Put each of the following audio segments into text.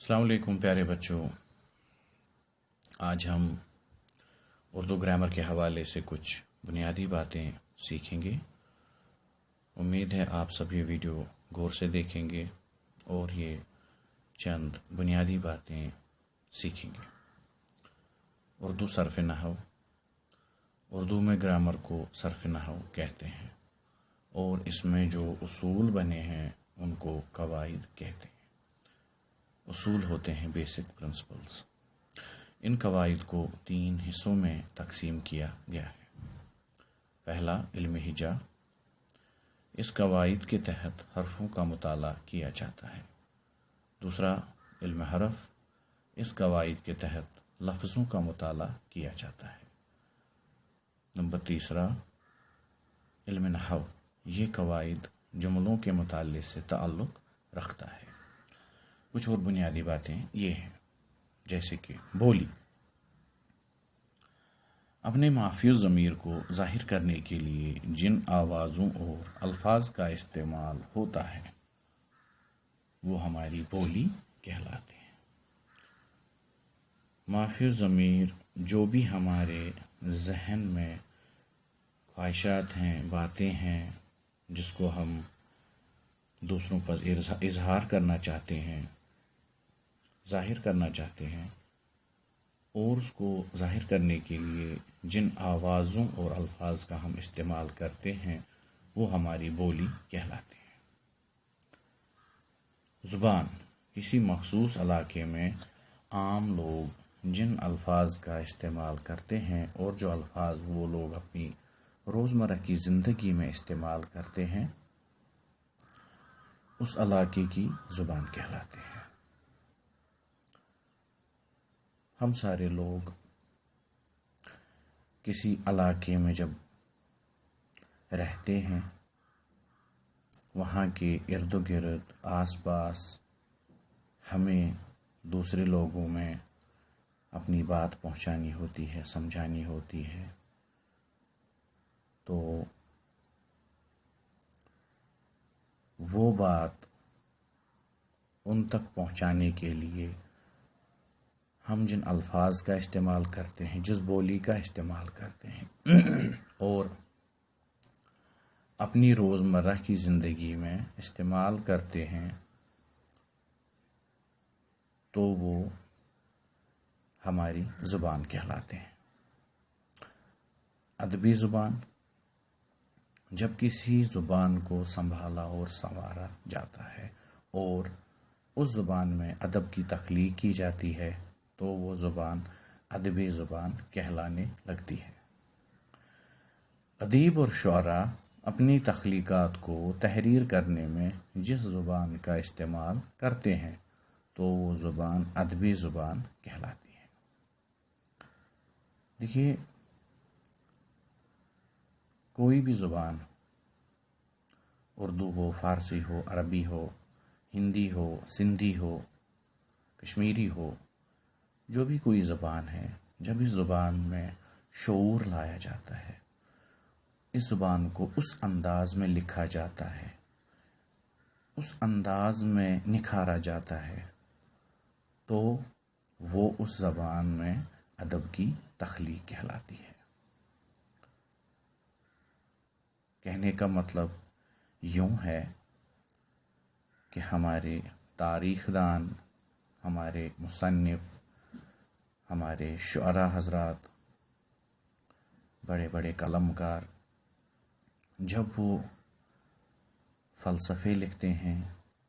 السلام علیکم پیارے بچوں، آج ہم اردو گرامر کے حوالے سے کچھ بنیادی باتیں سیکھیں گے۔ امید ہے آپ سب یہ ویڈیو غور سے دیکھیں گے اور یہ چند بنیادی باتیں سیکھیں گے۔ اردو صرف نحو، اردو میں گرامر کو صرف نحو کہتے ہیں اور اس میں جو اصول بنے ہیں ان کو قواعد کہتے ہیں۔ اصول ہوتے ہیں بیسک پرنسپلز۔ ان قواعد کو 3 حصوں میں تقسیم کیا گیا ہے۔ پہلا علم ہجا، اس قواعد کے تحت حرفوں کا مطالعہ کیا جاتا ہے۔ دوسرا علم حرف، اس قواعد کے تحت لفظوں کا مطالعہ کیا جاتا ہے۔ نمبر تیسرا علم نحو، یہ قواعد جملوں کے مطالعے سے تعلق رکھتا ہے۔ کچھ اور بنیادی باتیں یہ ہیں، جیسے کہ بولی، اپنے مافی ضمیر کو ظاہر کرنے کے لیے جن آوازوں اور الفاظ کا استعمال ہوتا ہے وہ ہماری بولی کہلاتے ہیں۔ مافی ضمیر جو بھی ہمارے ذہن میں خواہشات ہیں، باتیں ہیں، جس کو ہم دوسروں پر اظہار کرنا چاہتے ہیں، ظاہر کرنا چاہتے ہیں، اور اس کو ظاہر کرنے کے لیے جن آوازوں اور الفاظ کا ہم استعمال کرتے ہیں وہ ہماری بولی کہلاتے ہیں۔ زبان، کسی مخصوص علاقے میں عام لوگ جن الفاظ کا استعمال کرتے ہیں اور جو الفاظ وہ لوگ اپنی روزمرہ کی زندگی میں استعمال کرتے ہیں اس علاقے کی زبان کہلاتے ہیں۔ ہم سارے لوگ کسی علاقے میں جب رہتے ہیں، وہاں کے ارد گرد آس پاس ہمیں دوسرے لوگوں میں اپنی بات پہنچانی ہوتی ہے، سمجھانی ہوتی ہے، تو وہ بات ان تک پہنچانے کے لیے ہم جن الفاظ کا استعمال کرتے ہیں، جس بولی کا استعمال کرتے ہیں اور اپنی روزمرہ کی زندگی میں استعمال کرتے ہیں تو وہ ہماری زبان کہلاتے ہیں۔ ادبی زبان، جب کسی زبان کو سنبھالا اور سنوارا جاتا ہے اور اس زبان میں ادب کی تخلیق کی جاتی ہے تو وہ زبان ادبی زبان کہلانے لگتی ہے۔ ادیب اور شعراء اپنی تخلیقات کو تحریر کرنے میں جس زبان کا استعمال کرتے ہیں تو وہ زبان ادبی زبان کہلاتی ہے۔ دیکھیے، کوئی بھی زبان، اردو ہو، فارسی ہو، عربی ہو، ہندی ہو، سندھی ہو، کشمیری ہو، جو بھی کوئی زبان ہے، جب اس زبان میں شعور لایا جاتا ہے، اس زبان کو اس انداز میں لکھا جاتا ہے، اس انداز میں نکھارا جاتا ہے تو وہ اس زبان میں ادب کی تخلیق کہلاتی ہے۔ کہنے کا مطلب یوں ہے کہ ہمارے تاریخ دان، ہمارے مصنف، ہمارے شعراء حضرات، بڑے بڑے قلمکار جب وہ فلسفے لکھتے ہیں،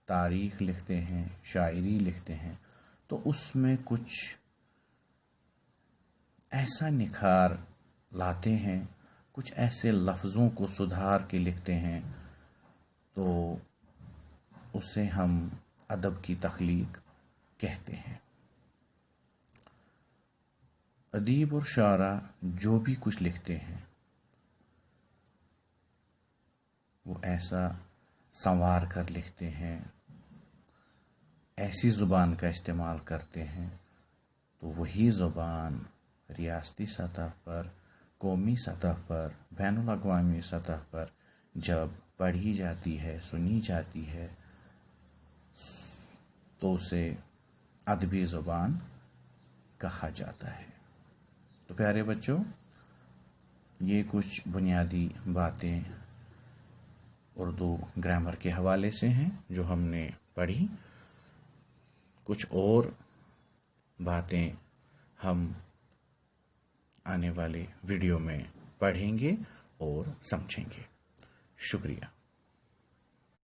تاریخ لکھتے ہیں، شاعری لکھتے ہیں تو اس میں کچھ ایسا نکھار لاتے ہیں، کچھ ایسے لفظوں کو سدھار کے لکھتے ہیں تو اسے ہم ادب کی تخلیق کہتے ہیں۔ ادیب اور شاعراء جو بھی کچھ لکھتے ہیں وہ ایسا سنوار کر لکھتے ہیں، ایسی زبان کا استعمال کرتے ہیں تو وہی زبان ریاستی سطح پر، قومی سطح پر، بین الاقوامی سطح پر جب پڑھی جاتی ہے، سنی جاتی ہے تو اسے ادبی زبان کہا جاتا ہے۔ تو پیارے بچوں، یہ کچھ بنیادی باتیں اردو گرامر کے حوالے سے ہیں جو ہم نے پڑھی۔ کچھ اور باتیں ہم آنے والے ویڈیو میں پڑھیں گے اور سمجھیں گے۔ شکریہ۔